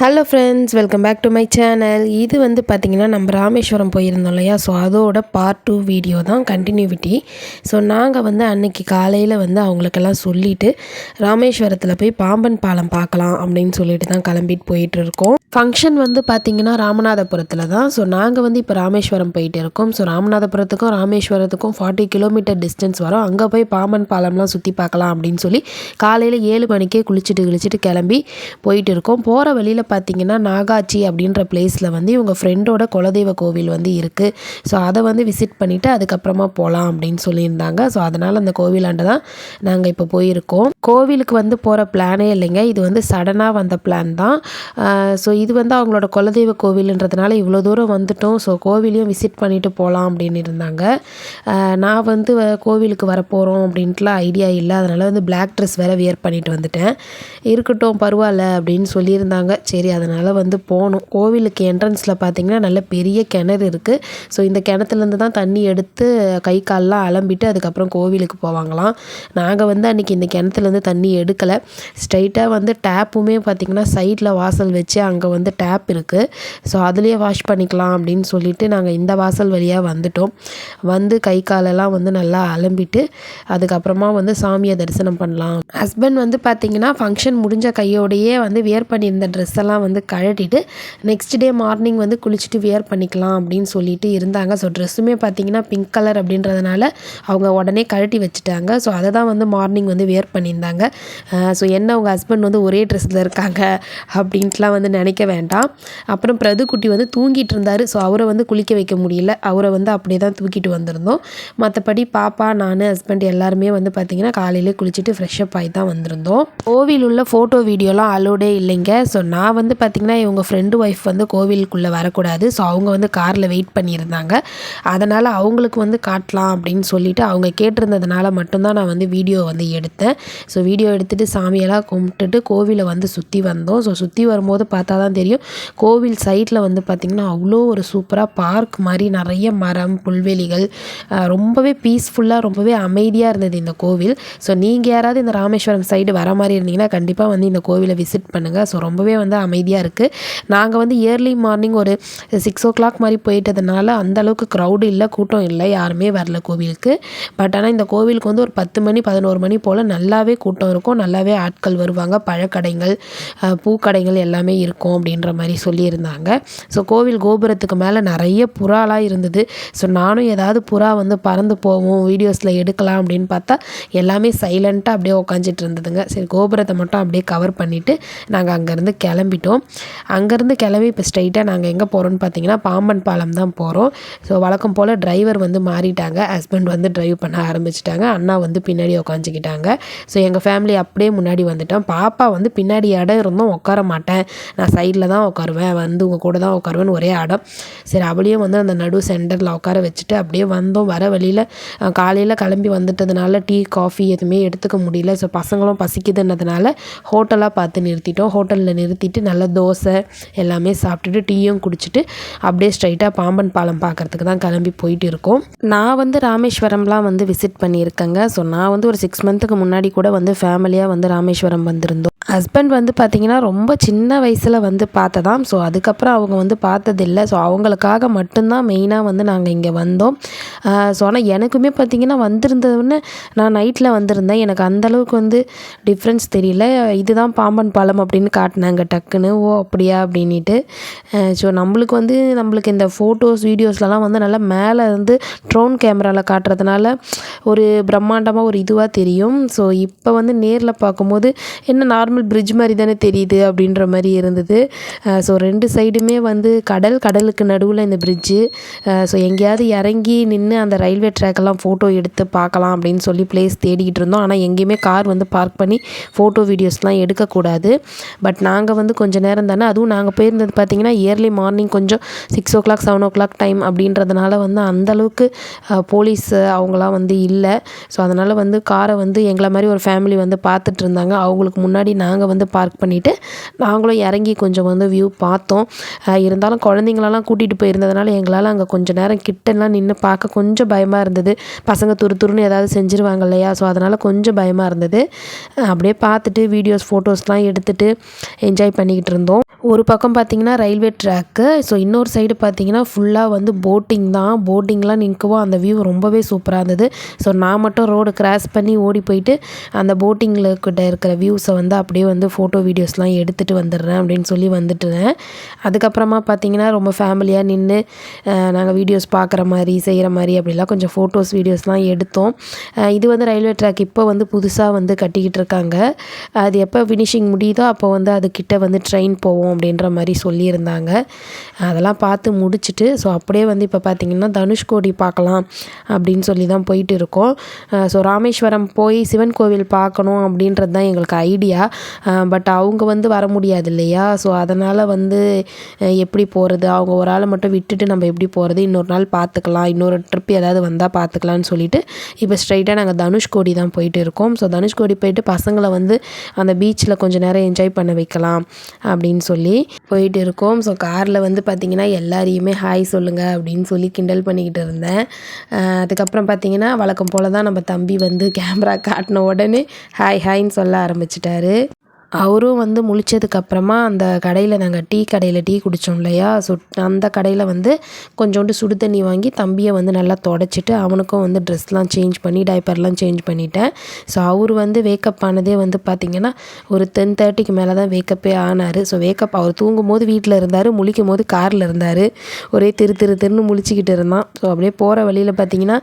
Hello friends, welcome back to my channel. இது வந்து பார்த்திங்கன்னா நம்ம ராமேஸ்வரம் போயிருந்தோம் இல்லையா, ஸோ அதோட பார்ட் 2 வீடியோ தான் கண்டினியூவிட்டி. ஸோ நாங்கள் வந்து அன்றைக்கி காலையில் வந்து அவங்களுக்கெல்லாம் சொல்லிவிட்டு ராமேஸ்வரத்தில் போய் பாம்பன் பாலம் பார்க்கலாம் அப்படின்னு சொல்லிட்டு தான் கிளம்பிட்டு போயிட்டுருக்கோம். ஃபங்க்ஷன் வந்து பார்த்திங்கன்னா ராமநாதபுரத்தில் தான். ஸோ நாங்கள் வந்து இப்போ ராமேஸ்வரம் போயிட்டு இருக்கோம். ஸோ ராமநாதபுரத்துக்கும் ராமேஸ்வரத்துக்கும் 40 கிலோமீட்டர் டிஸ்டன்ஸ் வரும். அங்கே போய் பாம்பன் பாலம்லாம் சுற்றி பார்க்கலாம் அப்படின்னு சொல்லி காலையில் 7 மணிக்கே குளிச்சுட்டு கிளம்பி போயிட்டு இருக்கோம். போகிற வழியில் பார்த்திங்கன்னா நாகாச்சி அப்படின்ற பிளேஸில் வந்து இவங்க ஃப்ரெண்டோட குலதெய்வ கோவில் வந்து இருக்குது. ஸோ அதை வந்து விசிட் பண்ணிவிட்டு அதுக்கப்புறமா போகலாம் அப்படின்னு சொல்லியிருந்தாங்க. ஸோ அதனால் அந்த கோவிலாண்டு தான் நாங்கள் இப்போ போயிருக்கோம். கோவிலுக்கு வந்து போகிற பிளானே இல்லைங்க, இது வந்து சடனாக வந்த பிளான் தான். ஸோ இது வந்து அவங்களோட குலதெய்வ கோவில்ன்றதுனால இவ்வளோ தூரம் வந்துட்டோம், ஸோ கோவிலையும் விசிட் பண்ணிவிட்டு போகலாம் அப்படின்னு இருந்தாங்க. நான் வந்து கோவிலுக்கு வரப்போகிறோம் அப்படின்ட்டுலாம் ஐடியா இல்லை, அதனால் வந்து பிளாக் ட்ரெஸ் வேறு வியர் பண்ணிட்டு வந்துட்டேன். இருக்கட்டும் பரவாயில்ல அப்படின்னு சொல்லியிருந்தாங்க. சரி அதனால் வந்து போகணும். கோவிலுக்கு என்ட்ரன்ஸில் பார்த்திங்கன்னா நல்ல பெரிய கிணறு இருக்குது. ஸோ இந்த கிணத்துலேருந்து தான் தண்ணி எடுத்து கை கால்லாம் அலம்பிட்டு அதுக்கப்புறம் கோவிலுக்கு போவாங்களாம். நாங்கள் வந்து அன்றைக்கி இந்த கிணத்துலேருந்து தண்ணி எடுக்கலை. ஸ்ட்ரைட்டாக வந்து டேப்புமே பார்த்திங்கன்னா சைடில் வாசல் வச்சு அங்கே வந்து டேப் இருக்குது. ஸோ அதுலேயே வாஷ் பண்ணிக்கலாம் அப்படின்னு சொல்லிவிட்டு நாங்கள் இந்த வாசல் வழியாக வந்துட்டோம். வந்து கை காலெல்லாம் வந்து நல்லா அலம்பிட்டு அதுக்கப்புறமா வந்து சாமியை தரிசனம் பண்ணலாம். ஹஸ்பண்ட் வந்து பார்த்திங்கன்னா ஃபங்க்ஷன் முடிஞ்ச கையோடையே வந்து வியர் பண்ணியிருந்த ட்ரெஸ் எல்லாம் வந்து கழட்டிட்டு நெக்ஸ்ட் டே மார்னிங் வந்து குளிச்சுட்டு வியர் பண்ணிக்கலாம் அப்படின்னு சொல்லிட்டு இருந்தாங்க. ஸோ ட்ரெஸ்ஸுமே பார்த்திங்கன்னா பிங்க் கலர் அப்படின்றதுனால அவங்க உடனே கழட்டி வச்சுட்டாங்க. ஸோ அதை தான் வந்து மார்னிங் வந்து வியர் பண்ணியிருந்தாங்க. ஸோ என்ன அவங்க ஹஸ்பண்ட் வந்து ஒரே ட்ரெஸ்ஸில் இருக்காங்க அப்படின்ட்டுலாம் வந்து நினைக்க வேண்டாம். அப்புறம் பிரதுக்குட்டி வந்து தூங்கிட்டு இருந்தார். ஸோ அவரை வந்து குளிக்க வைக்க முடியல, அவரை வந்து அப்படியே தான் தூக்கிட்டு வந்திருந்தோம். மற்றபடி பாப்பா நான் ஹஸ்பண்ட் எல்லாருமே வந்து பார்த்திங்கன்னா காலையிலே குளிச்சுட்டு ஃப்ரெஷ்அப் ஆகி தான் வந்திருந்தோம். கோவில் உள்ள ஃபோட்டோ வீடியோலாம் அலோடே இல்லைங்க. ஸோ நான் வந்து பார்த்திங்கன்னா இவங்க ஃப்ரெண்டு ஒய்ஃப் வந்து கோவிலுக்குள்ளே வரக்கூடாது. ஸோ அவங்க வந்து காரில் வெயிட் பண்ணியிருந்தாங்க. அதனால் அவங்களுக்கு வந்து காட்டலாம் அப்படின்னு சொல்லிவிட்டு அவங்க கேட்டிருந்ததுனால மட்டும்தான் நான் வந்து வீடியோ வந்து எடுத்தேன். ஸோ வீடியோ எடுத்துகிட்டு சாமியெல்லாம் கும்பிட்டுட்டு கோவிலை வந்து சுற்றி வந்தோம். ஸோ சுற்றி வரும்போது பார்த்தா தான் தெரியும், கோவில் சைடில் வந்து பார்த்திங்கன்னா அவ்வளோ ஒரு சூப்பராக பார்க் மாதிரி நிறைய மரம் புல்வெளிகள், ரொம்பவே பீஸ்ஃபுல்லாக ரொம்பவே அமைதியாக இருந்தது இந்த கோவில். ஸோ நீங்கள் யாராவது இந்த ராமேஸ்வரம் சைடு வர மாதிரி இருந்தீங்கன்னா கண்டிப்பாக வந்து இந்த கோவிலை விசிட் பண்ணுங்கள். ஸோ ரொம்பவே வந்து அமைதியாக இருக்குது. நாங்கள் வந்து இயர்லி மார்னிங் ஒரு 6 o'clock மாதிரி போயிட்டதுனால அந்தளவுக்கு க்ரௌடு இல்லை, கூட்டம் இல்லை, யாருமே வரல கோவிலுக்கு. பட் ஆனால் இந்த கோவிலுக்கு வந்து ஒரு 10 மணி 11 மணி போல் நல்லாவே கூட்டம் இருக்கும், நல்லாவே ஆட்கள் வருவாங்க, பழக்கடைகள் பூக்கடைகள் எல்லாமே இருக்கும் அப்படின்ற மாதிரி சொல்லியிருந்தாங்க. ஸோ கோவில் கோபுரத்துக்கு மேலே நிறைய புறாலாம் இருந்தது. ஸோ நானும் ஏதாவது புறா வந்து பறந்து போவோம் வீடியோஸில் எடுக்கலாம் அப்படின்னு பார்த்தா எல்லாமே சைலண்ட்டாக அப்படியே உட்காந்துட்டு இருந்ததுங்க. சரி கோபுரத்தை மட்டும் அப்படியே கவர் பண்ணிவிட்டு நாங்கள் அங்கேருந்து கிளம்பிட்டோம். அங்கேருந்து கிளம்பி இப்போ ஸ்ட்ரைட்டாக நாங்கள் எங்கே போகிறோன்னு பார்த்தீங்கன்னா பாம்பன் பாலம் தான் போகிறோம். ஸோ வழக்கம் போல் டிரைவர் வந்து மாறிட்டாங்க, ஹஸ்பண்ட் வந்து டிரைவ் பண்ண ஆரம்பிச்சிட்டாங்க, அண்ணா வந்து பின்னாடி உட்காந்துக்கிட்டாங்க. ஸோ எங்கள் ஃபேமிலி அப்படியே முன்னாடி வந்துட்டோம். பாப்பா வந்து பின்னாடி இடம் இருந்தும் உட்கார மாட்டேன், நான் சைடில் தான் உட்காருவேன், வந்து உங்கள் கூட தான் உட்காருவேன்னு ஒரே இடம். சரி அவளையும் வந்து அந்த நடு சென்டரில் உட்கார வச்சுட்டு அப்படியே வந்தோம். வர வழியில் காலையில் கிளம்பி வந்துட்டதுனால டீ காஃபி எதுவுமே எடுத்துக்க முடியல. ஸோ பசங்களும் பசிக்குதுன்றதுனால ஹோட்டலாக பார்த்து நிறுத்திட்டோம். ஹோட்டலில் நிறுத்திட்டு நல்ல தோசை எல்லாமே சாப்பிட்டுட்டு டீயும் குடிச்சிட்டு அப்படியே ஸ்ட்ரைட்டாக பாம்பன் பாலம் பார்க்குறதுக்கு தான் கிளம்பி போயிட்டு இருக்கோம். நான் வந்து ராமேஸ்வரம்லாம் வந்து விசிட் பண்ணியிருக்கேங்க. ஸோ நான் வந்து ஒரு 6 மந்த்துக்கு முன்னாடி கூட வந்து ஃபேமிலியாக வந்து ராமேஸ்வரம் வந்திருந்தோம். ஹஸ்பண்ட் வந்து பார்த்திங்கன்னா ரொம்ப சின்ன வயசில் வந்து பார்த்ததாம். ஸோ அதுக்கப்புறம் அவங்க வந்து பார்த்ததில்லை. ஸோ அவங்களுக்காக மட்டும்தான் மெயினாக வந்து நாங்கள் இங்கே வந்தோம். ஸோ ஆனால் எனக்குமே பார்த்திங்கன்னா வந்திருந்ததுன்னு நான் நைட்டில் வந்திருந்தேன், எனக்கு அந்தளவுக்கு வந்து டிஃப்ரென்ஸ் தெரியல. இதுதான் பாம்பன் பாலம் அப்படின்னு காட்டினாங்க டக்குன்னு. ஓ அப்படியா அப்படின்ட்டு. ஸோ நம்மளுக்கு இந்த ஃபோட்டோஸ் வீடியோஸ்லலாம் வந்து நல்லா மேலே வந்து ட்ரோன் கேமராவில் காட்டுறதுனால ஒரு பிரம்மாண்டமாக ஒரு இதுவாக தெரியும். ஸோ இப்போ வந்து நேரில் பார்க்கும்போது என்ன நார்மல் பிரிட்ஜ் மாதிரி தானே தெரியுது அப்படின்ற மாதிரி இருந்தது. ஸோ 2 சைடுமே வந்து கடலுக்கு நடுவில் இந்த பிரிட்ஜு. ஸோ எங்கேயாவது இறங்கி நின்று அந்த ரயில்வே ட்ராக்கெல்லாம் ஃபோட்டோ எடுத்து பார்க்கலாம் அப்படின்னு சொல்லி பிளேஸ் தேடிக்கிட்டு இருந்தோம். ஆனால் எங்கேயுமே கார் வந்து பார்க் பண்ணி ஃபோட்டோ வீடியோஸ்லாம் எடுக்கக்கூடாது. பட் நாங்கள் வந்து கொஞ்சம் நேரம் தானே, அதுவும் நாங்கள் போயிருந்தது பார்த்திங்கன்னா இயர்லி மார்னிங் கொஞ்சம் 6 o'clock 7 o'clock டைம் அப்படின்றதுனால வந்து அந்தளவுக்கு போலீஸ் அவங்களாம் வந்து இல்லை. ஸோ அதனால் வந்து காரை வந்து எங்களை மாதிரி ஒரு ஃபேமிலி வந்து பார்த்துட்டு இருந்தாங்க. அவங்களுக்கு முன்னாடி நாங்கள் வந்து பார்க் பண்ணிவிட்டு நாங்களும் இறங்கி கொஞ்சம் வந்து வியூ பார்த்தோம். இருந்தாலும் குழந்தைங்களெல்லாம் கூட்டிகிட்டு போயிருந்ததுனால எங்களால் அங்கே கொஞ்சம் நேரம் கிட்டலாம் நின்று பார்க்க கொஞ்சம் பயமாக இருந்தது. பசங்க துருன்னு ஏதாவது செஞ்சுருவாங்க இல்லையா, ஸோ அதனால் கொஞ்சம் பயமாக இருந்தது. அப்படியே பார்த்துட்டு வீடியோஸ் ஃபோட்டோஸ்லாம் எடுத்துகிட்டு என்ஜாய் பண்ணிக்கிட்டு இருந்தோம். ஒரு பக்கம் பார்த்திங்கன்னா ரயில்வே ட்ராக்கு, ஸோ இன்னொரு சைடு பார்த்திங்கன்னா ஃபுல்லாக வந்து போட்டிங் தான். போட்டிங்லாம் நிற்கவும் அந்த வியூ ரொம்பவே சூப்பராக இருந்தது. ஸோ நான் மட்டும் ரோடு கிராஸ் பண்ணி ஓடி போயிட்டு அந்த போட்டிங்கில் கிட்ட இருக்கிற வியூஸை வந்து அப்படியே வந்து ஃபோட்டோ வீடியோஸ்லாம் எடுத்துகிட்டு வந்துடுறேன் அப்படின்னு சொல்லி வந்துட்டுறேன். அதுக்கப்புறமா பார்த்திங்கன்னா ரொம்ப ஃபேமிலியாக நின்று நாங்கள் வீடியோஸ் பார்க்குற மாதிரி செய்கிற மாதிரி அப்படிலாம் கொஞ்சம் ஃபோட்டோஸ் வீடியோஸ்லாம் எடுத்தோம். இது வந்து ரயில்வே ட்ராக் இப்போ வந்து புதுசாக வந்து கட்டிக்கிட்டு இருக்காங்க. அது எப்போ ஃபினிஷிங் முடியுதோ அப்போ வந்து அதுக்கிட்ட வந்து ட்ரெயின் போவோம் அப்படின்ற மாதிரி சொல்லியிருந்தாங்க. அதெல்லாம் பார்த்து முடிச்சுட்டு ஸோ அப்படியே வந்து இப்போ பார்த்திங்கன்னா தனுஷ்கோடி பார்க்கலாம் அப்படின்னு சொல்லி தான் போயிட்டு இருக்கோம். ஸோ ராமேஸ்வரம் போய் சிவன் கோவில் பார்க்கணும் அப்படின்றது தான் எங்களுக்கு ஐடியா. பட் அவங்க வந்து வர முடியாது இல்லையா? ஸோ அதனால் வந்து எப்படி போகிறது, அவங்க ஒரு ஆளை மட்டும் விட்டுட்டு நம்ம எப்படி போகிறது, இன்னொரு நாள் பார்த்துக்கலாம், இன்னொரு ட்ரிப் ஏதாவது வந்தால் பார்த்துக்கலான்னு சொல்லிட்டு இப்போ ஸ்ட்ரைட்டாக நாங்கள் தனுஷ்கோடி தான் போயிட்டு இருக்கோம். ஸோ தனுஷ்கோடி போயிட்டு பசங்களை வந்து அந்த பீச்சில் கொஞ்சம் நேரம் என்ஜாய் பண்ண வைக்கலாம் அப்படின்னு சொல்லி போயிட்டு இருக்கோம். ஸோ காரில் வந்து பார்த்திங்கன்னா எல்லாரையுமே ஹாய் சொல்லுங்கள் அப்படின்னு சொல்லி கிண்டல் பண்ணிக்கிட்டு இருந்தேன். அதுக்கப்புறம் பார்த்திங்கன்னா வழக்கம் போல் தான் நம்ம தம்பி வந்து கேமரா காட்டின உடனே ஹாய் ஹாய்ன்னு சொல்ல ஆரம்பிச்சிட்டாரு. அவரும் வந்து முழிச்சதுக்கப்புறமா அந்த கடையில் நாங்கள் டீ குடித்தோம் இல்லையா? ஸோ அந்த கடையில் வந்து கொஞ்சோண்டு சுடு தண்ணி வாங்கி தம்பியை வந்து நல்லா தொடச்சிட்டு அவனுக்கும் வந்து ட்ரெஸ்லாம் சேஞ்ச் பண்ணி டைப்பர்லாம் சேஞ்ச் பண்ணிட்டேன். ஸோ அவர் வந்து வேக்கப் ஆனதே வந்து பார்த்திங்கன்னா ஒரு 10:30க்கு மேலே தான் வேக்கப்பே ஆனார். ஸோ வேக்கப் அவர் தூங்கும் போது வீட்டில் இருந்தார், முழிக்கும் போது காரில் இருந்தார். ஒரே திருன்னு முழிச்சிக்கிட்டு இருந்தான். ஸோ அப்படியே போகிற வழியில் பார்த்திங்கன்னா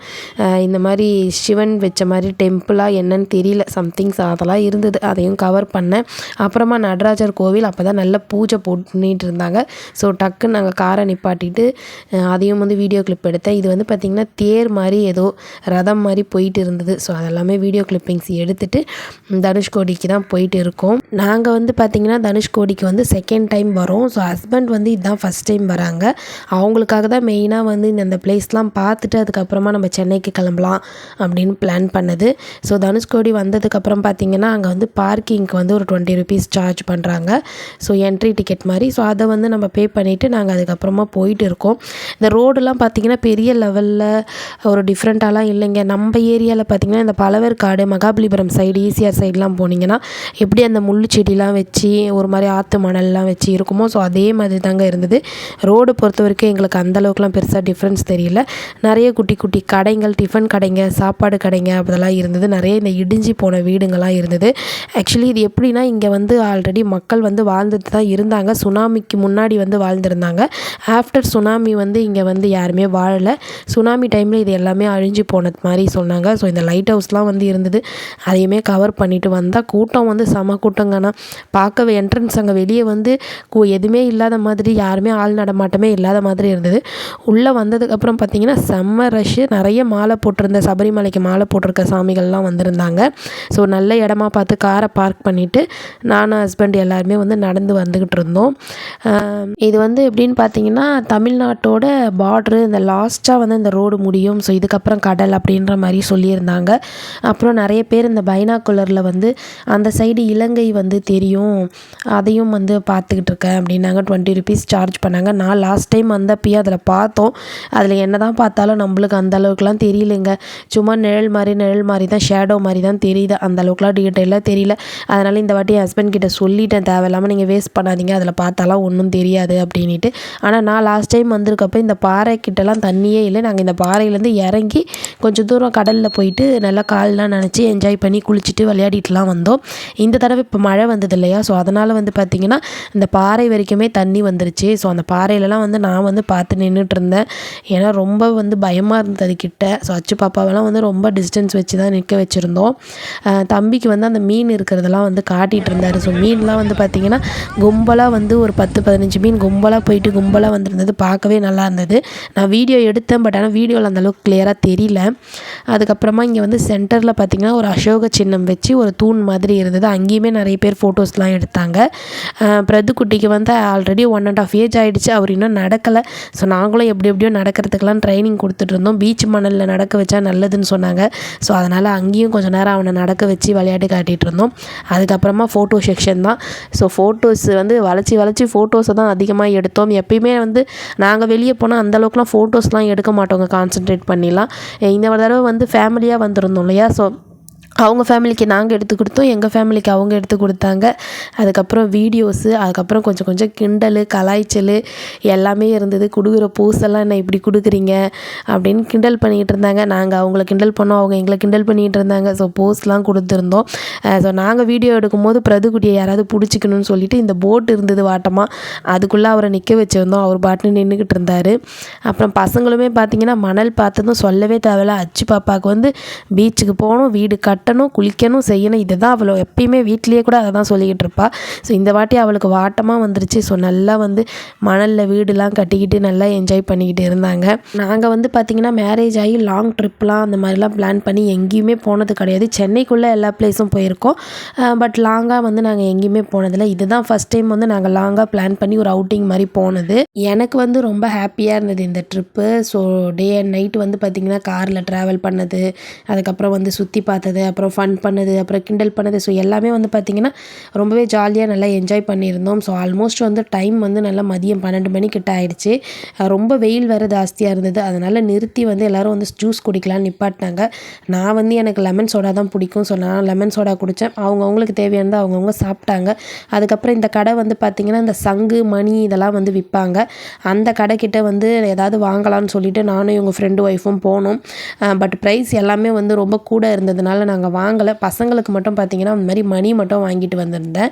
இந்த மாதிரி சிவன் வச்ச மாதிரி டெம்பிளாக என்னன்னு தெரியல, சம்திங்ஸ் அதெல்லாம் இருந்தது, அதையும் கவர் பண்ணேன். அப்புறமா நடராஜர் கோவில் அப்போ தான் நல்ல பூஜை பண்ணிகிட்டு இருந்தாங்க. ஸோ டக்குன்னு நாங்கள் காரை நிப்பாட்டிட்டு அதையும் வந்து வீடியோ கிளிப் எடுத்தேன். இது வந்து பார்த்திங்கன்னா தேர் மாதிரி ஏதோ ரதம் மாதிரி போயிட்டு இருந்தது. ஸோ அதெல்லாமே வீடியோ கிளிப்பிங்ஸ் எடுத்துகிட்டு தனுஷ்கோடிக்கு தான் போயிட்டு இருக்கோம். நாங்கள் வந்து பார்த்திங்கன்னா தனுஷ்கோடிக்கு வந்து செகண்ட் டைம் வரோம். ஸோ ஹஸ்பண்ட் வந்து இதுதான் ஃபஸ்ட் டைம் வராங்க. அவங்களுக்காக தான் மெயினாக வந்து இந்த பிளேஸ்லாம் பார்த்துட்டு அதுக்கப்புறமா நம்ம சென்னைக்கு கிளம்பலாம் அப்படின்னு பிளான் பண்ணது. ஸோ தனுஷ்கோடி வந்ததுக்கப்புறம் பார்த்திங்கன்னா அங்கே வந்து பார்க்கிங்க்கு வந்து ஒரு 20 rupees சார்ஜ் பண்ணுறாங்க. ஸோ என்ட்ரி டிக்கெட் மாதிரி. ஸோ அதை வந்து நம்ம பே பண்ணிவிட்டு நாங்கள் அதுக்கப்புறமா போயிட்டு இருக்கோம். இந்த ரோடெலாம் பார்த்திங்கன்னா பெரிய லெவலில் ஒரு டிஃப்ரெண்ட்டாலாம் இல்லைங்க. நம்ம ஏரியாவில் பார்த்திங்கன்னா இந்த பழவேற்காடு மகாபலிபுரம் சைடு ஈசிஆர் சைட்லாம் போனீங்கன்னா எப்படி அந்த முள்ளு செடிலாம் வச்சு ஒரு மாதிரி ஆற்று மணல்லாம் வச்சு இருக்குமோ ஸோ அதே மாதிரி தாங்க இருந்தது. ரோடு பொறுத்த வரைக்கும் எங்களுக்கு அந்தளவுக்குலாம் பெருசாக டிஃப்ரென்ஸ் தெரியல. நிறைய குட்டி குட்டி கடைகள், டிஃபன் கடைங்க, சாப்பாடு கடைங்க அதெல்லாம் இருந்தது. நிறைய இந்த இடிஞ்சு போன வீடுங்கள்லாம் இருந்தது. ஆக்சுவலி இது எப்படின்னா இங்கே வந்து ஆல்ரெடி மக்கள் வந்து வாழ்ந்துட்டு தான் இருந்தாங்க. சுனாமிக்கு முன்னாடி வந்து வாழ்ந்துருந்தாங்க. ஆஃப்டர் சுனாமி வந்து இங்கே வந்து யாருமே வாழலை. சுனாமி டைமில் இது எல்லாமே அழிஞ்சு போனது மாதிரி சொன்னாங்க. ஸோ இந்த லைட் ஹவுஸ்லாம் வந்து இருந்தது, அதையுமே கவர் பண்ணிட்டு வந்தால் கூட்டம் வந்து செம கூட்டங்கன்னா பார்க்கவே என்ட்ரன்ஸ் அங்கே வெளியே வந்து எதுவுமே இல்லாத மாதிரி, யாருமே ஆள் நடமாட்டமே இல்லாத மாதிரி இருந்தது. உள்ளே வந்ததுக்கப்புறம் பார்த்திங்கன்னா செம்ம ரஷ்ஷு. நிறைய மாலை போட்டிருந்த சபரிமலைக்கு மாலை போட்டிருக்க சாமிகள்லாம் வந்திருந்தாங்க. ஸோ நல்ல இடமா பார்த்து காரை பார்க் பண்ணிவிட்டு நானும் ஹஸ்பண்ட் எல்லாருமே வந்து நடந்து வந்துக்கிட்டு இருந்தோம். இது வந்து எப்படின்னு பார்த்தீங்கன்னா தமிழ்நாட்டோட பார்ட்ரு இந்த லாஸ்ட்டாக வந்து இந்த ரோடு முடியும். ஸோ இதுக்கப்புறம் கடல் அப்படின்ற மாதிரி சொல்லியிருந்தாங்க. அப்புறம் நிறைய பேர் இந்த பைனாகுலரில் வந்து அந்த சைடு இலங்கை வந்து தெரியும், அதையும் வந்து பார்த்துக்கிட்டு இருக்கேன் அப்படின்னாங்க. 20 rupees சார்ஜ் பண்ணாங்க. நான் லாஸ்ட் டைம் வந்தப்பயே அதில் பார்த்தோம். அதில் என்ன தான் பார்த்தாலும் நம்மளுக்கு அந்த அளவுக்குலாம் தெரியலைங்க. சும்மா நிழல் மாதிரி தான், ஷேடோ மாதிரி தான் தெரியுது. அந்த அளவுக்குலாம் டீட்டெயிலாக தெரியல. அதனால் இந்த வாட்டி ஹஸ்பண்ட் கிட்ட சொல்லிட்டேன், தேவையில்லாமல் நீங்கள் வேஸ்ட் பண்ணாதீங்க, அதில் பார்த்தாலாம் ஒன்றும் தெரியாது அப்படின்ட்டு. ஆனால் நான் லாஸ்ட் டைம் வந்திருக்கப்போ இந்த பாறை கிட்டலாம் தண்ணியே இல்லை. நாங்கள் இந்த பாறையிலேருந்து இறங்கி கொஞ்சம் தூரம் கடலில் போயிட்டு நல்லா கால்லாம் நினச்சி என்ஜாய் பண்ணி குளிச்சுட்டு விளையாடிட்டுலாம் வந்தோம். இந்த தடவை இப்போ மழை வந்தது இல்லையா? ஸோ அதனால் வந்து பார்த்திங்கன்னா இந்த பாறை வரைக்குமே தண்ணி வந்துருச்சு. ஸோ அந்த பாறையிலலாம் வந்து நான் வந்து பார்த்து நின்றுட்டு இருந்தேன். ஏன்னா ரொம்ப வந்து பயமாக இருந்தது அதுக்கிட்ட. ஸோ அச்சு பாப்பாவெல்லாம் வந்து ரொம்ப டிஸ்டன்ஸ் வச்சு தான் நிற்க வச்சுருந்தோம். தம்பிக்கு வந்து அந்த மீன் இருக்கிறதெல்லாம் வந்து காட்டிகிட்டு இருந்தார். ஸோ மீன்லாம் வந்து பார்த்திங்கன்னா கும்பலாக வந்து ஒரு 10-15 மீன் கும்பலாக போயிட்டு கும்பலாக வந்துருந்தது. பார்க்கவே நல்லா இருந்தது. நான் வீடியோ எடுத்தேன், பட் ஆனால் வீடியோவில் அந்தளவுக்கு கிளியராக தெரியல. அதுக்கப்புறமா இங்கே வந்து சென்டரில் பார்த்திங்கன்னா ஒரு அசோக சின்னம் வச்சு ஒரு தூண் மாதிரி இருந்தது. அங்கேயுமே நிறைய பேர் ஃபோட்டோஸ்லாம் எடுத்தாங்க. பிரதுக்குட்டிக்கு வந்து ஆல்ரெடி 1.5 ஏஜ் ஆகிடுச்சு. அவர் இன்னும் நடக்கலை. ஸோ நாங்களும் எப்படியோ நடக்கிறதுக்கெலாம் ட்ரைனிங் கொடுத்துட்ருந்தோம். பீச் மணலில் நடக்க வச்சா நல்லதுன்னு சொன்னாங்க. ஸோ அதனால் அங்கேயும் கொஞ்சம் நேரம் அவனை நடக்க வச்சு விளையாட்டு காட்டிகிட்டு இருந்தோம். அதுக்கப்புறமா ஃபோட்டோ செக்ஷன் தான். ஸோ ஃபோட்டோஸ் வந்து வளைச்சி ஃபோட்டோஸை தான் அதிகமாக எடுத்தோம். எப்பயுமே வந்து நாங்கள் வெளியே போனால் அந்தளவுக்குலாம் ஃபோட்டோஸ்லாம் எடுக்க மாட்டோங்க, கான்சன்ட்ரேட் பண்ணிடலாம். இந்த தடவை வந்து ஃபேமிலியாக வந்திருந்தோம் இல்லையா? ஸோ அவங்க ஃபேமிலிக்கு நாங்கள் எடுத்து கொடுத்தோம், எங்கள் ஃபேமிலிக்கு அவங்க எடுத்து கொடுத்தாங்க. அதுக்கப்புறம் வீடியோஸு, அதுக்கப்புறம் கொஞ்சம் கொஞ்சம் கிண்டல் கலாய்ச்சல் எல்லாமே இருந்தது. கொடுக்குற போஸெல்லாம் என்ன இப்படி கொடுக்குறீங்க அப்படின்னு கிண்டல் பண்ணிக்கிட்டு இருந்தாங்க. நாங்கள் அவங்கள கிண்டல் பண்ணோம், அவங்க எங்களை கிண்டல் பண்ணிக்கிட்டு இருந்தாங்க. ஸோ போஸ்லாம் கொடுத்துருந்தோம். ஸோ நாங்கள் வீடியோ எடுக்கும்போது பிரதுக்குட்டியை யாராவது பிடிச்சிக்கணும்னு சொல்லிட்டு இந்த போட் இருந்தது வாட்டமாக, அதுக்குள்ளே அவரை நிற்க வச்சுருந்தோம். அவர் பாட்டுன்னு நின்றுக்கிட்டு இருந்தார். அப்புறம் பசங்களுமே பார்த்திங்கன்னா மணல் பார்த்ததும் சொல்லவே தேவையில்ல. அச்சு பாப்பாவுக்கு வந்து பீச்சுக்கு போகணும், வீடு கட்டணும், குளிக்கணும், செய்யணும், இதை தான் அவளை எப்பயுமே வீட்லேயே கூட அதை தான் சொல்லிக்கிட்டு இருப்பாள். ஸோ இந்த வாட்டி அவளுக்கு வாட்டமாக வந்துருச்சு. ஸோ நல்லா வந்து மணலில் வீடுலாம் கட்டிக்கிட்டு நல்லா என்ஜாய் பண்ணிக்கிட்டு இருந்தாங்க. நாங்கள் வந்து பார்த்திங்கன்னா மேரேஜ் ஆகி லாங் ட்ரிப்லாம் அந்த மாதிரிலாம் பிளான் பண்ணி எங்கேயுமே போனது கிடையாது. சென்னைக்குள்ளே எல்லா பிளேஸும் போயிருக்கோம். பட் லாங்காக வந்து நாங்கள் எங்கேயுமே போனதில்லை. இதுதான் ஃபஸ்ட் டைம் வந்து நாங்கள் லாங்காக பிளான் பண்ணி ஒரு அவுட்டிங் மாதிரி போனது. எனக்கு வந்து ரொம்ப ஹாப்பியாக இருந்தது இந்த trip. So day and night வந்து பார்த்திங்கன்னா காரில் ட்ராவல் பண்ணது, அதுக்கப்புறம் வந்து சுற்றி பார்த்தது, அப்புறம் ஃபன் பண்ணது, அப்புறம் கிண்டல் பண்ணது. ஸோ எல்லாமே வந்து பார்த்திங்கன்னா ரொம்பவே ஜாலியாக நல்லா என்ஜாய் பண்ணியிருந்தோம். ஸோ ஆல்மோஸ்ட் வந்து டைம் வந்து நல்லா மதியம் 12 மணிக்கிட்ட ஆகிடுச்சு. ரொம்ப வெயில் வேறு ஜாஸ்தியாக இருந்தது. அதனால் நிறுத்தி வந்து எல்லோரும் வந்து ஜூஸ் குடிக்கலான்னு நிப்பாட்டினாங்க. நான் வந்து எனக்கு லெமன் சோடா தான் பிடிக்கும். ஸோ நான் லெமன் சோடா குடித்தேன். அவங்கவுங்களுக்கு தேவையானது அவங்கவுங்க சாப்பிட்டாங்க. அதுக்கப்புறம் இந்த கடை வந்து பார்த்திங்கன்னா இந்த சங்கு மணி இதெல்லாம் வந்து விற்பாங்க. அந்த கடைக்கிட்ட வந்து ஏதாவது வாங்கலாம்னு சொல்லிட்டு நானும் இவங்க ஃப்ரெண்டு ஒய்ஃபும் போனோம். பட் ப்ரைஸ் எல்லாமே வந்து ரொம்ப கூட இருந்ததுனால நாங்கள் வாங்கலை. பசங்களுக்கு மட்டும் பார்த்திங்கன்னா அந்த மாதிரி மணி மட்டும் வாங்கிட்டு வந்திருந்தேன்.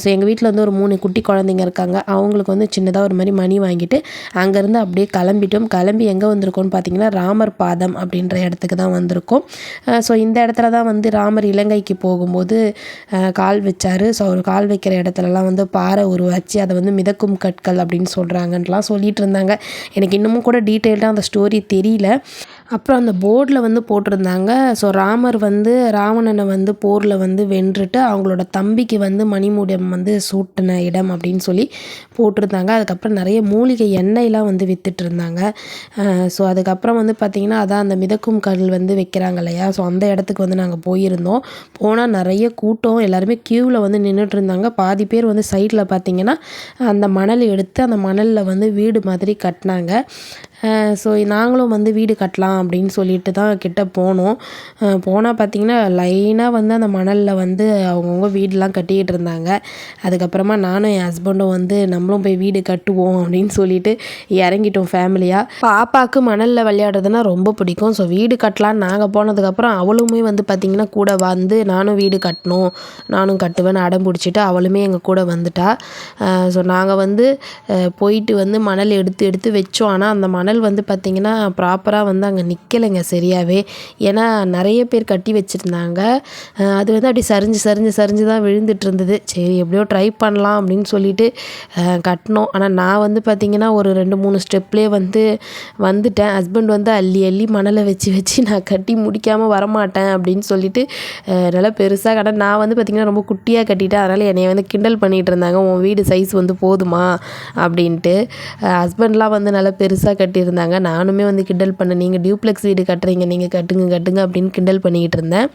ஸோ எங்கள் வீட்டில் வந்து ஒரு 3 குட்டி குழந்தைங்க இருக்காங்க. அவங்களுக்கு வந்து சின்னதாக ஒரு மாதிரி மணி வாங்கிட்டு அங்கேருந்து அப்படியே கிளம்பிட்டோம். கிளம்பி எங்கே வந்திருக்கோம்னு பார்த்திங்கன்னா ராமர் பாதம் அப்படின்ற இடத்துக்கு தான் வந்திருக்கோம். ஸோ இந்த இடத்துல தான் வந்து ராமர் இலங்கைக்கு போகும்போது கால் வச்சார். ஸோ அவர் கால் வைக்கிற இடத்துலலாம் வந்து பாறை உருவாச்சு, அதை வந்து மிதக்கும் கற்கள் அப்படின்னு சொல்கிறாங்கன்ட்டுலாம் சொல்லிகிட்டு இருந்தாங்க. எனக்கு இன்னமும் கூட டீட்டெயில்டாக அந்த ஸ்டோரி தெரியல. அப்புறம் அந்த போர்டில் வந்து போட்டிருந்தாங்க. ஸோ ராமர் வந்து ராவணனை வந்து போரில் வந்து வென்றுட்டு அவங்களோட தம்பிக்கு வந்து மணிமுடியம் வந்து சூட்டின இடம் அப்படின்னு சொல்லி போட்டிருந்தாங்க. அதுக்கப்புறம் நிறைய மூலிகை எண்ணெயெலாம் வந்து விற்றுட்டு இருந்தாங்க. ஸோ அதுக்கப்புறம் வந்து பார்த்திங்கன்னா அதான் அந்த மிதக்கும் கல் வந்து வைக்கிறாங்க இல்லையா, ஸோ அந்த இடத்துக்கு வந்து நாங்கள் போயிருந்தோம். போனால் நிறைய கூட்டம், எல்லாருமே க்யூவில் வந்து நின்றுட்டு இருந்தாங்க. பாதி பேர் வந்து சைடில் பார்த்திங்கன்னா அந்த மணல் எடுத்து அந்த மணலில் வந்து வீடு மாதிரி கட்டினாங்க. ஸோ நாங்களும் வந்து வீடு கட்டலாம் அப்படின்னு சொல்லிட்டு தான் கிட்ட போனோம். போனால் பார்த்திங்கன்னா லைனாக வந்து அந்த மணலில் வந்து அவங்கவுங்க வீடெலாம் கட்டிக்கிட்டு இருந்தாங்க. அதுக்கப்புறமா நானும் என் ஹஸ்பண்டும் வந்து நம்மளும் போய் வீடு கட்டுவோம் அப்படின்னு சொல்லிட்டு இறங்கிட்டோம் ஃபேமிலியாக. பாப்பாவுக்கு மணலில் விளையாடுறதுனா ரொம்ப பிடிக்கும். ஸோ வீடு கட்டலான்னு நாங்கள் போனதுக்கப்புறம் அவளுமே வந்து பார்த்திங்கன்னா கூட வந்து நானும் வீடு கட்டணும், நானும் கட்டுவேன்னு அடம் பிடிச்சிட்டு அவளுமே எங்கள் கூட வந்துட்டா. ஸோ நாங்கள் வந்து போயிட்டு வந்து மணல் எடுத்து வச்சோம். ஆனால் அந்த மணல் வந்து பார்த்திங்கன்னா ப்ராப்பராக வந்து அங்கே நிற்கலைங்க சரியாகவே. ஏன்னா நிறைய பேர் கட்டி வச்சுருந்தாங்க. அது வந்து அப்படி சரிஞ்சு தான் விழுந்துட்டு இருந்தது. சரி எப்படியோ ட்ரை பண்ணலாம் அப்படின்னு சொல்லிட்டு கட்டினோம். ஆனால் நான் வந்து பார்த்திங்கன்னா ஒரு 2-3 ஸ்டெப்லேயே வந்துட்டேன். ஹஸ்பண்ட் வந்து அள்ளி மணலை வச்சு நான் கட்டி முடிக்காமல் வரமாட்டேன் அப்படின்னு சொல்லிட்டு நல்லா பெருசாக ஆனால் நான் வந்து பார்த்திங்கன்னா ரொம்ப குட்டியாக கட்டிட்டேன். அதனால் என்னை வந்து கிண்டல் பண்ணிகிட்டு இருந்தாங்க, உன் வீடு சைஸ் வந்து போதுமா அப்படின்ட்டு. ஹஸ்பண்ட்லாம் வந்து நல்லா பெருசாக கட்டியிருந்தாங்க. நானுமே வந்து கிண்டல் பண்ணேன், நீங்கள் டியூப்ளெக்ஸ் வீடு கட்டுறீங்க, நீங்கள் கட்டுங்க அப்படின்னு கிண்டல் பண்ணிக்கிட்டு இருந்தேன்.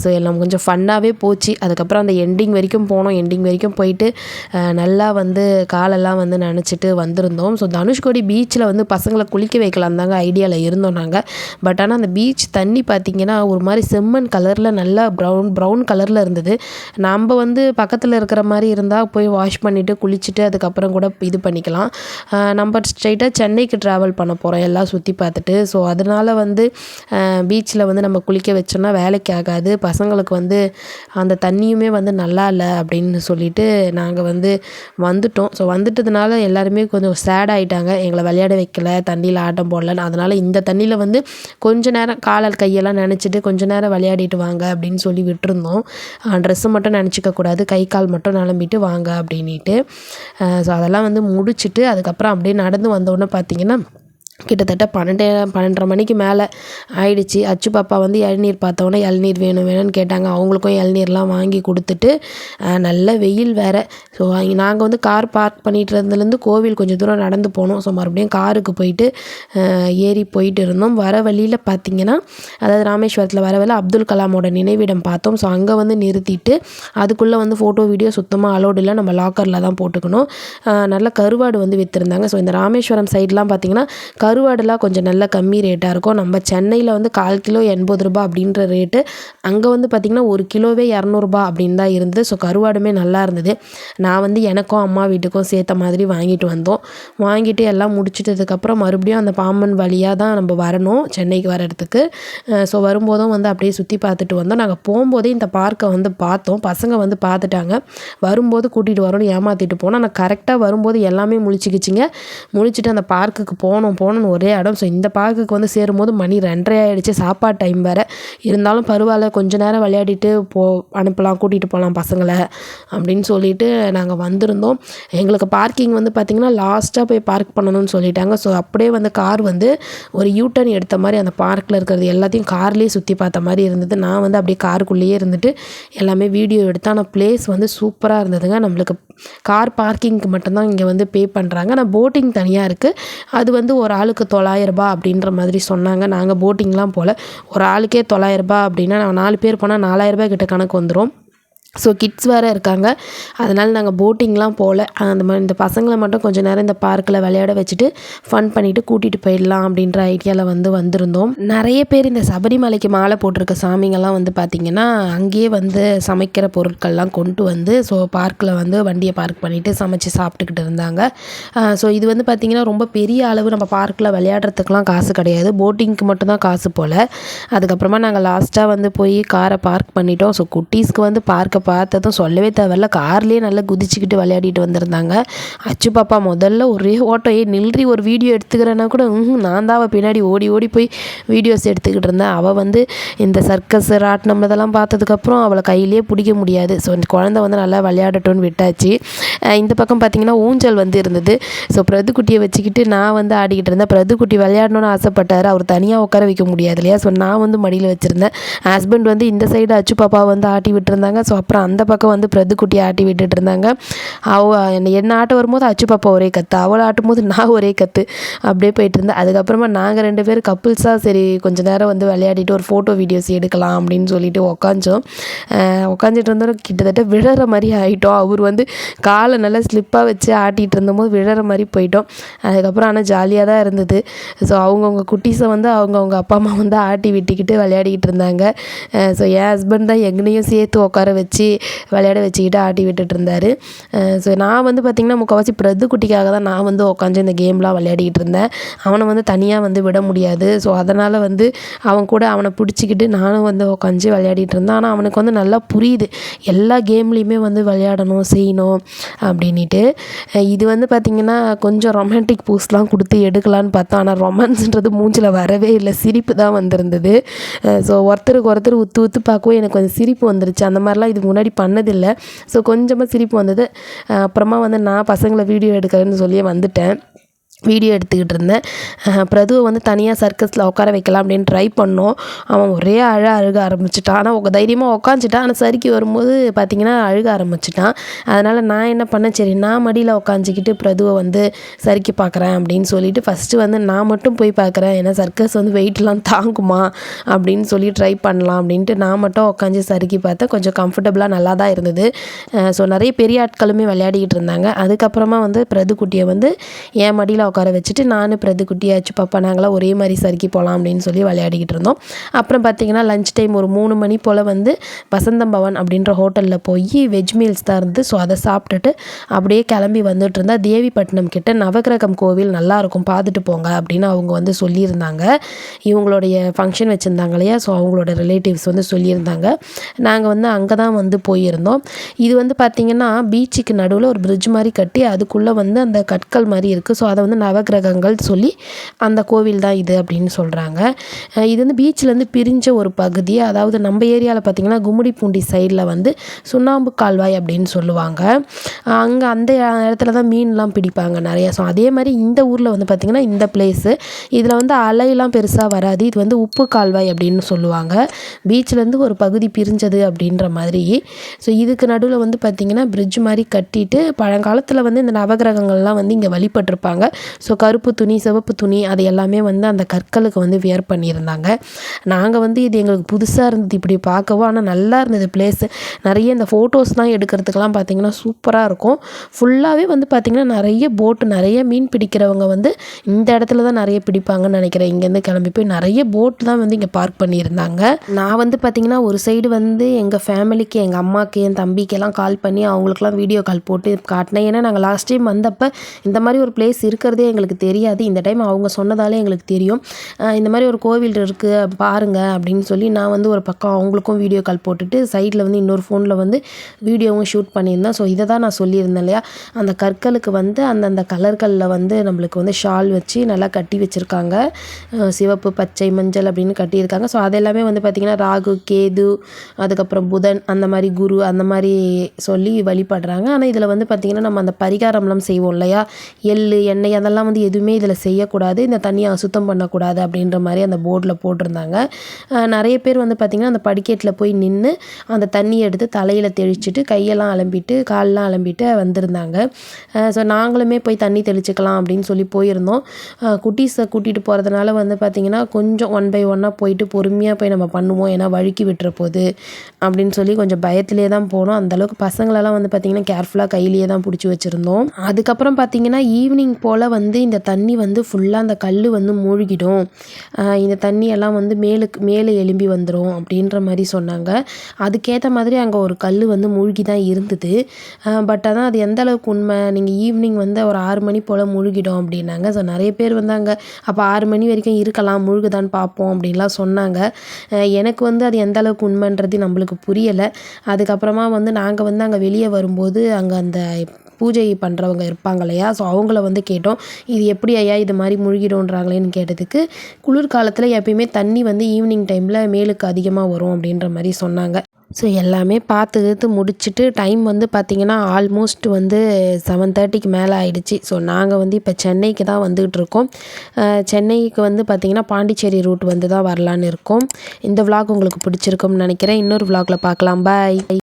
ஸோ எல்லாம் கொஞ்சம் ஃபன்னாகவே போச்சு. அதுக்கப்புறம் அந்த எண்டிங் வரைக்கும் போனோம். எண்டிங் வரைக்கும் போயிட்டு நல்லா வந்து காலெல்லாம் வந்து நினச்சிட்டு வந்திருந்தோம். ஸோ தனுஷ்கோடி பீச்சில் வந்து பசங்களை குளிக்க வைக்கலாம் தாங்க ஐடியாவில் இருந்தோம் நாங்கள். பட் ஆனால் அந்த பீச் தண்ணி பார்த்திங்கன்னா ஒரு மாதிரி செம்மண் கலரில் நல்லா ப்ரௌன் கலரில் இருந்தது. நம்ம வந்து பக்கத்தில் இருக்கிற மாதிரி இருந்தால் போய் வாஷ் பண்ணிவிட்டு குளிச்சுட்டு அதுக்கப்புறம் கூட இது பண்ணிக்கலாம். நம்ம ஸ்ட்ரைட்டாக சென்னைக்கு ட்ராவல் பண்ண போகிறோம் எல்லாம் சுற்றி பார்த்துட்டு. ஸோ அதனால் வந்து பீச்சில் வந்து நம்ம குளிக்க வச்சோன்னா வேலைக்கு ஆகாது, பசங்களுக்கு வந்து அந்த தண்ணியுமே வந்து நல்லா இல்லை அப்படின்னு சொல்லிட்டு நாங்கள் வந்து வந்துட்டோம். ஸோ வந்துட்டதுனால எல்லாருமே கொஞ்சம் சேட் ஆகிட்டாங்க, எங்களை விளையாட வைக்கல, தண்ணியில் ஆட்டம் போடலன்னு. அதனால் இந்த தண்ணியில் வந்து கொஞ்ச நேரம் கால் கையெல்லாம் நினச்சிட்டு கொஞ்ச நேரம் விளையாடிட்டு வாங்க அப்படின்னு சொல்லி விட்டுருந்தோம். ட்ரெஸ்ஸு மட்டும் நினச்சிக்க கூடாது, கை கால் மட்டும் நலம்பிட்டு வாங்க அப்படின்ட்டு. ஸோ அதெல்லாம் வந்து முடிச்சுட்டு அதுக்கப்புறம் அப்படியே நடந்து வந்தோடனே பார்த்திங்கன்னா கிட்டத்தட்ட 12:30 மணிக்கு மேலே ஆயிடுச்சு. அச்சு பாப்பா வந்து இளநீர் பார்த்தோன்னே இளநீர் வேணும்னு கேட்டாங்க. அவங்களுக்கும் இளநீர்லாம் வாங்கி கொடுத்துட்டு நல்ல வெயில் வேறு. ஸோ நாங்கள் வந்து கார் பார்க் பண்ணிட்டு இருந்ததுலேருந்து கோவில் கொஞ்சம் தூரம் நடந்து போனோம். ஸோ மறுபடியும் காருக்கு போயிட்டு ஏறி போயிட்டு இருந்தோம். வர வழியில் பார்த்திங்கன்னா அதாவது ராமேஸ்வரத்தில் வர வழியில் அப்துல் கலாமோட நினைவிடம் பார்த்தோம். ஸோ அங்கே வந்து நிறுத்திட்டு அதுக்குள்ளே வந்து ஃபோட்டோ வீடியோ சுத்தமாக அலோடு இல்லை, நம்ம லாக்கரில் தான் போட்டுக்கணும். நல்ல கருவாடு வந்து விற்றுருந்தாங்க. ஸோ இந்த ராமேஸ்வரம் சைட்லாம் பார்த்திங்கன்னா கருவாடுலாம் கொஞ்சம் நல்ல கம்மி ரேட்டாக இருக்கும். நம்ம சென்னையில் வந்து 1/4 கிலோ ரூ. 80 அப்படின்ற ரேட்டு, அங்கே வந்து பார்த்திங்கன்னா 1 கிலோவே ரூ. 200 அப்படின்னு தான் இருந்தது. ஸோ கருவாடுமே நல்லா இருந்தது. நான் வந்து எனக்கும் அம்மா வீட்டுக்கும் சேர்த்த மாதிரி வாங்கிட்டு வந்தோம். வாங்கிட்டு எல்லாம் முடிச்சிட்டதுக்கப்புறம் மறுபடியும் அந்த பாம்பன் வழியாக தான் நம்ம வரணும் சென்னைக்கு வரதுக்கு. ஸோ வரும்போதும் வந்து அப்படியே சுற்றி பார்த்துட்டு வந்தோம். நாங்கள் போகும்போதே இந்த பார்க்கை வந்து பார்த்தோம். பசங்க வந்து பார்த்துட்டாங்க. வரும்போது கூட்டிகிட்டு வரோன்னு ஏமாற்றிட்டு போனோம். ஆனால் கரெக்டாக வரும்போது எல்லாமே முழிச்சிக்கிச்சிங்க. முழிச்சிட்டு அந்த பார்க்குக்கு போகணுன்னு ஒரே இடம். ஸோ இந்த பார்க்குக்கு வந்து சேரும்போது மணி 2:30 ஆகிடுச்சு. சாப்பாடு டைம் வேறு. இருந்தாலும் பரவாயில்ல, கொஞ்ச நேரம் விளையாடிட்டு அனுப்பலாம், கூட்டிகிட்டு போகலாம் பசங்களை அப்படின்னு சொல்லிட்டு நாங்கள் வந்திருந்தோம். எங்களுக்கு பார்க்கிங் வந்து பார்த்திங்கன்னா லாஸ்ட்டாக போய் பார்க் பண்ணணும்னு சொல்லிட்டாங்க. ஸோ அப்படியே வந்து கார் வந்து ஒரு யூட்டர்ன் எடுத்த மாதிரி அந்த பார்க்கில் இருக்கிறது எல்லாத்தையும் கார்லேயே சுற்றி பார்த்த மாதிரி இருந்தது. நான் வந்து அப்படியே காருக்குள்ளேயே இருந்துட்டு எல்லாமே வீடியோ எடுத்தேன். ஆனால் பிளேஸ் வந்து சூப்பராக இருந்ததுங்க. நம்மளுக்கு கார் பார்க்கிங்க்கு மட்டும்தான் இங்கே வந்து பே பண்ணுறாங்க. ஆனால் போட்டிங் தனியாக இருக்குது. அது வந்து ஒரு ஆளுக்கு ரூ. 900 அப்படின்ற மாதிரி சொன்னாங்க. நாங்கள் போட்டிங்லாம் போல். ஒரு ஆளுக்கே ரூ. 900 அப்படின்னா நான் 4 பேர் போனால் ரூ. 4000 கிட்ட கணக்கு வந்துடும். ஸோ கிட்ஸ் வேறு இருக்காங்க. அதனால் நாங்கள் போட்டிங்லாம் போகல. அந்த மாதிரி இந்த பசங்களை மட்டும் கொஞ்சம் நேரம் இந்த பார்க்கில் விளையாட வச்சுட்டு ஃபன் பண்ணிவிட்டு கூட்டிகிட்டு போயிடலாம் அப்படின்ற ஐடியாவில் வந்திருந்தோம். நிறைய பேர் இந்த சபரிமலைக்கு மாலை போட்டிருக்க சாமிங்கெல்லாம் வந்து பார்த்திங்கன்னா அங்கேயே வந்து சமைக்கிற பொருட்கள்லாம் கொண்டு வந்து ஸோ பார்க்கில் வந்து வண்டியை பார்க் பண்ணிவிட்டு சமைச்சு சாப்பிட்டுக்கிட்டு இருந்தாங்க. ஸோ இது வந்து பார்த்திங்கன்னா ரொம்ப பெரிய அளவு நம்ம பார்க்கில் விளையாடுறதுக்கெலாம் காசு கிடையாது. போட்டிங்க்கு மட்டும்தான் காசு போல். அதுக்கப்புறமா நாங்கள் லாஸ்ட்டாக வந்து போய் காரை பார்க் பண்ணிட்டோம். ஸோ குட்டீஸ்க்கு வந்து பார்க்க பார்த்ததும் சொல்லவே தேவையில்ல. கார்லேயே நல்லா குதிச்சுக்கிட்டு விளையாடிட்டு வந்திருந்தாங்க. அச்சு பாப்பா முதல்ல ஒரே ஓட்டம், நில்றி ஒரு வீடியோ எடுத்துக்கிறேன்னா கூட நான் தான் அவள் பின்னாடி ஓடி ஓடி போய் வீடியோஸ் எடுத்துக்கிட்டு இருந்தேன். அவள் வந்து இந்த சர்க்கஸ் ராட்டினம் இதெல்லாம் பார்த்ததுக்கப்புறம் அவளை கையிலேயே பிடிக்க முடியாது. ஸோ இந்த குழந்தை வந்து நல்லா விளையாடட்டும்னு விட்டாச்சு. இந்த பக்கம் பார்த்திங்கன்னா ஊஞ்சல் வந்து இருந்தது. ஸோ பிரதுக்குட்டியை வச்சுக்கிட்டு நான் வந்து ஆடிக்கிட்டு இருந்தேன். பிரதுக்குட்டி விளையாடணும்னு ஆசைப்பட்டார். அவர் தனியாக உட்கார வைக்க முடியாது இல்லையா. ஸோ நான் வந்து மடியில் வச்சுருந்தேன். ஹஸ்பண்ட் வந்து இந்த சைடு அச்சு பாப்பா வந்து ஆட்டி விட்டுருந்தாங்க. ஸோ அப்புறம் அந்த பக்கம் வந்து பிரதுக்குட்டியை ஆட்டி விட்டுட்டு இருந்தாங்க. என்ன ஆட்ட வரும்போது அச்சு பாப்பா ஒரே கற்று, அவளை ஆட்டும் போது நான் ஒரே கற்று அப்படியே போயிட்டு இருந்தேன். அதுக்கப்புறமா நாங்கள் 2 பேரும் கப்புள்ஸாக சரி கொஞ்சம் நேரம் வந்து விளையாடிட்டு ஒரு ஃபோட்டோ வீடியோஸ் எடுக்கலாம் அப்படின்னு சொல்லிட்டு உட்காந்துட்டு இருந்தோம். கிட்டத்தட்ட விழற மாதிரி ஆகிட்டோம். அவர் வந்து காலை நல்லா ஸ்லிப்பாக வச்சு ஆட்டிகிட்டு இருந்தபோது விழற மாதிரி போயிட்டோம். அதுக்கப்புறம் ஆனால் ஜாலியாக தான் இருந்தது. ஸோ அவங்கவுங்க குட்டீஸை வந்து அவங்கவுங்க அப்பா அம்மா வந்து ஆட்டி விட்டுக்கிட்டு விளையாடிக்கிட்டு இருந்தாங்க. ஸோ என் ஹஸ்பண்ட் தான் எங்கனையும் சேர்த்து உட்கார வச்சு விளையாட வச்சுக்கிட்டு ஆட்டி விட்டுட்டு இருந்தார். ஸோ நான் வந்து பார்த்திங்கன்னா முக்கால்வாசி பிரதுக்குட்டிக்காக தான் நான் வந்து உட்காந்து இந்த கேம்லாம் விளையாடிக்கிட்டு இருந்தேன். அவனை வந்து தனியாக வந்து விட முடியாது. ஸோ அதனால் வந்து அவன் கூட அவனை பிடிச்சிக்கிட்டு நானும் வந்து உட்காந்து விளையாடிட்டு இருந்தேன். ஆனால் அவனுக்கு வந்து நல்லா புரியுது எல்லா கேம்லேயுமே வந்து விளையாடணும் செய்யணும் அப்படின்ட்டு. இது வந்து பார்த்திங்கன்னா கொஞ்சம் ரொமான்டிக் பூஸ்லாம் கொடுத்து எடுக்கலான்னு பார்த்தோம். ஆனால் ரொமான்ஸ்ன்றது மூஞ்சில் வரவே இல்லை. சிரிப்பு தான் வந்திருந்தது. ஸோ ஒருத்தருக்கு ஒருத்தர் உத்து பார்க்கவும் எனக்கு கொஞ்சம் சிரிப்பு வந்துருச்சு. அந்த மாதிரிலாம் இதுக்கு முன்னாடி பண்ணதில்லை. ஸோ கொஞ்சமாக சிரிப்பு வந்தது. அப்புறமா வந்து நான் பசங்களை வீடியோ எடுக்கிறேன்னு சொல்லி வந்துட்டேன். வீடியோ எடுத்துக்கிட்டு இருந்தேன். பிரதுவை வந்து தனியாக சர்க்கஸில் உட்கார வைக்கலாம் அப்படின்னு ட்ரை பண்ணோம். அவன் ஒரே அழுக ஆரம்பிச்சிட்டான். ஆனால் தைரியமாக உட்காந்துட்டான். ஆனால் சறுக்கி வரும்போது பார்த்திங்கன்னா அழுக ஆரம்பிச்சிட்டான். அதனால் நான் என்ன பண்ணேன், சரி நான் மடியில் உட்காந்துக்கிட்டு பிரதுவை வந்து சறுக்கி பார்க்குறேன் அப்படின்னு சொல்லிட்டு ஃபஸ்ட்டு வந்து நான் மட்டும் போய் பார்க்குறேன். ஏன்னா சர்க்கஸ் வந்து வெயிட்லாம் தாங்குமா அப்படின்னு சொல்லி ட்ரை பண்ணலாம் அப்படின்ட்டு நான் மட்டும் உட்காந்து சறுக்கி பார்த்தேன். கொஞ்சம் கம்ஃபர்டபுளாக நல்லா தான் இருந்தது. ஸோ நிறைய பெரிய ஆட்களுமே விளையாடிக்கிட்டு இருந்தாங்க. அதுக்கப்புறமா வந்து பிரதுக்குட்டியை வந்து என் மடியில் உட்கார வச்சுட்டு நான் பிரதுக்குட்டி அச்சு பாப்பா நாங்களாம் ஒரே மாதிரி சறுக்கி போகலாம் அப்படின்னு சொல்லி விளையாடிக்கிட்டு இருந்தோம். அப்புறம் பார்த்திங்கன்னா லஞ்ச் டைம் ஒரு 3 மணி போல் வந்து வசந்தம் பவன் அப்படின்ற ஹோட்டலில் போய் வெஜ் மீல்ஸ் தான் இருந்தது. ஸோ அதை சாப்பிட்டுட்டு அப்படியே கிளம்பி வந்துட்டு இருந்தால் தேவிப்பட்டினம் கிட்ட நவகிரகம் கோவில் நல்லாயிருக்கும் பார்த்துட்டு போங்க அப்படின்னு அவங்க வந்து சொல்லியிருந்தாங்க. இவங்களுடைய ஃபங்க்ஷன் வச்சுருந்தாங்க இல்லையா. ஸோ அவங்களோட ரிலேட்டிவ்ஸ் வந்து சொல்லியிருந்தாங்க. நாங்கள் வந்து அங்கே தான் வந்து போயிருந்தோம். இது வந்து பார்த்திங்கன்னா பீச்சுக்கு நடுவில் ஒரு பிரிட்ஜ் மாதிரி கட்டி அதுக்குள்ளே வந்து அந்த கற்கள் மாதிரி இருக்குது. ஸோ அதை வந்து நவகிரகங்கள் சொல்லி அந்த கோவில் தான் இது அப்படின்னு சொல்கிறாங்க. இது வந்து பீச்சிலேருந்து பிரிஞ்ச ஒரு பகுதி. அதாவது நம்ம ஏரியாவில் பார்த்திங்கன்னா கும்மிடிப்பூண்டி சைடில் வந்து சுண்ணாம்பு கால்வாய் அப்படின்னு சொல்லுவாங்க. அங்கே அந்த இடத்துல தான் மீன்லாம் பிடிப்பாங்க நிறையா. ஸோ அதே மாதிரி இந்த ஊரில் வந்து பார்த்திங்கன்னா இந்த பிளேஸு இதில் வந்து அலையெல்லாம் பெருசாக வராது. இது வந்து உப்பு கால்வாய் அப்படின்னு சொல்லுவாங்க. பீச்சிலேருந்து ஒரு பகுதி பிரிஞ்சது அப்படின்ற மாதிரி. ஸோ இதுக்கு நடுவில் வந்து பார்த்திங்கன்னா பிரிட்ஜ் மாதிரி கட்டிட்டு பழங்காலத்தில் வந்து இந்த நவகிரகங்கள்லாம் வந்து இங்கே வழிபட்டிருப்பாங்க. ஸோ கருப்பு துணி சிவப்பு துணி அது எல்லாமே வந்து அந்த கற்களுக்கு வந்து வியர் பண்ணியிருந்தாங்க. நாங்கள் வந்து இது எங்களுக்கு புதுசாக இருந்தது இப்படி பார்க்கவும். ஆனால் நல்லா இருந்தது பிளேஸு. நிறைய இந்த ஃபோட்டோஸ்லாம் எடுக்கிறதுக்கெலாம் பார்த்திங்கன்னா சூப்பராக இருக்கும். ஃபுல்லாகவே வந்து பார்த்திங்கன்னா நிறைய போட்டு, நிறைய மீன் பிடிக்கிறவங்க வந்து இந்த இடத்துல தான் நிறைய பிடிப்பாங்கன்னு நினைக்கிறேன். இங்கேருந்து கிளம்பி போய் நிறைய போட்டு தான் வந்து இங்கே பார்க் பண்ணியிருந்தாங்க. நான் வந்து பார்த்திங்கன்னா ஒரு சைடு வந்து எங்கள் ஃபேமிலிக்கு, எங்கள் அம்மாவுக்கு, என் தம்பிக்கெல்லாம் கால் பண்ணி அவங்களுக்குலாம் வீடியோ கால் போட்டு காட்டினேன். ஏன்னா நாங்கள் லாஸ்ட் டைம் வந்தப்போ இந்த மாதிரி ஒரு பிளேஸ் இருக்கிறதே எங்களுக்கு தெரியாது. இந்த டைம் அவங்க சொன்னதாலே எங்களுக்கு தெரியும். இந்த மாதிரி ஒரு கோவில் இருக்குது பாருங்கள் அப்படின்னு சொல்லி நான் வந்து ஒரு பக்கம் அவங்களுக்கும் வீடியோ கால் போட்டுட்டு சைடில் வந்து இன்னொரு ஃபோனில் வந்து வீடியோவும் ஷூட் பண்ணியிருந்தேன். ஸோ இதை தான் நான் சொல்லியிருந்தேன் இல்லையா, அந்த கற்களுக்கு வந்து அந்தந்த கலர்களில் வந்து நம்மளுக்கு வந்து ஷால் வச்சு நல்லா கட்டி வச்சுருக்காங்க. சிவப்பு, பச்சை, மஞ்சள் அப்படின்னு கட்டியிருக்காங்க. ஸோ அதெல்லாமே வந்து பார்த்திங்கன்னா ராகு, கேது, அதுக்கப்புறம் புதன், அந்த மாதிரி குரு, அந்த மாதிரி சொல்லி வழிபடுறாங்க. ஆனால் இதில் வந்து பார்த்திங்கன்னா நம்ம அந்த பரிகாரம்லாம் செய்வோம் இல்லையா, எள்ளு, எண்ணெய் அதெல்லாம் வந்து எதுவுமே இதில் செய்யக்கூடாது, இந்த தண்ணியை அசுத்தம் பண்ணக்கூடாது அப்படின்ற மாதிரி அந்த போர்டில் போட்டிருந்தாங்க. நிறைய பேர் வந்து பார்த்திங்கன்னா அந்த படிக்கட்டில் போய் நின்று அந்த தண்ணியை எடுத்து தலையில் தெளிச்சுட்டு கையெல்லாம் அலம்பிட்டு காலெலாம் அலம்பிட்டு வந்திருந்தாங்க. ஸோ நாங்களுமே போய் தண்ணி தெளிச்சுக்கலாம் அப்படின்னு சொல்லி போயிருந்தோம். குட்டீஸை கூட்டிகிட்டு போகிறதுனால வந்து பார்த்திங்கன்னா கொஞ்சம் 1 by 1 போயிட்டு பொறுமையாக போய் நம்ம பண்ணுவோம், ஏன்னா வழுக்கி விட்டுற போகுது அப்படின்னு சொல்லி கொஞ்சம் பயத்திலே தான் போனோம். அந்தளவுக்கு பசங்களெல்லாம் வந்து பார்த்திங்கன்னா கேர்ஃபுல்லாக கையிலேயே தான் பிடிச்சி வச்சுருந்தோம். அதுக்கப்புறம் பார்த்திங்கன்னா ஈவினிங் போல் வந்து இந்த தண்ணி வந்து ஃபுல்லாக அந்த கல் வந்து மூழ்கிடும், இந்த தண்ணியெல்லாம் வந்து மேலே எழும்பி வந்துடும் அப்படின்ற மாதிரி சொன்னாங்க. அதுக்கேற்ற மாதிரி அங்கே ஒரு கல் வந்து மூழ்கி தான் இருந்தது. பட் ஆனால் அது எந்த அளவுக்கு உண்மை, நீங்கள் ஈவினிங் வந்து ஒரு 6 மணி போல் மூழ்கிடும் அப்படின்னாங்க. ஸோ நிறைய பேர் வந்தாங்க, அப்போ 6 மணி வரைக்கும் இருக்கலாம், மூழ்குதான்னு பார்ப்போம் அப்படின்லாம் சொன்னாங்க. எனக்கு வந்து அது எந்த அளவுக்கு உண்மைன்றது நம்மளுக்கு புரியலை. அதுக்கப்புறமா வந்து நாங்கள் வந்து அங்கே வெளியே வரும்போது அங்கே அந்த பூஜை பண்ணுறவங்க இருப்பாங்க இல்லையா, ஸோ அவங்கள வந்து கேட்டோம், இது எப்படி ஐயா இது மாதிரி மூழ்கிடும்ன்றாங்களேன்னு கேட்டதுக்கு, குளிர்காலத்தில் எப்பயுமே தண்ணி வந்து ஈவினிங் டைமில் மேலுக்கு அதிகமாக வரும் அப்படின்ற மாதிரி சொன்னாங்க. ஸோ எல்லாமே பார்த்து முடிச்சுட்டு டைம் வந்து பார்த்திங்கன்னா ஆல்மோஸ்ட் வந்து 7:30க்கு மேலே ஆகிடுச்சு. ஸோ நாங்கள் வந்து இப்போ சென்னைக்கு தான் வந்துகிட்ருக்கோம். சென்னைக்கு வந்து பார்த்திங்கன்னா பாண்டிச்சேரி ரூட் வந்து தான் வரலான்னு இருக்கோம். இந்த விலாக் உங்களுக்கு பிடிச்சிருக்கும்னு நினைக்கிறேன். இன்னொரு விலாகில் பார்க்கலாம். பாய்.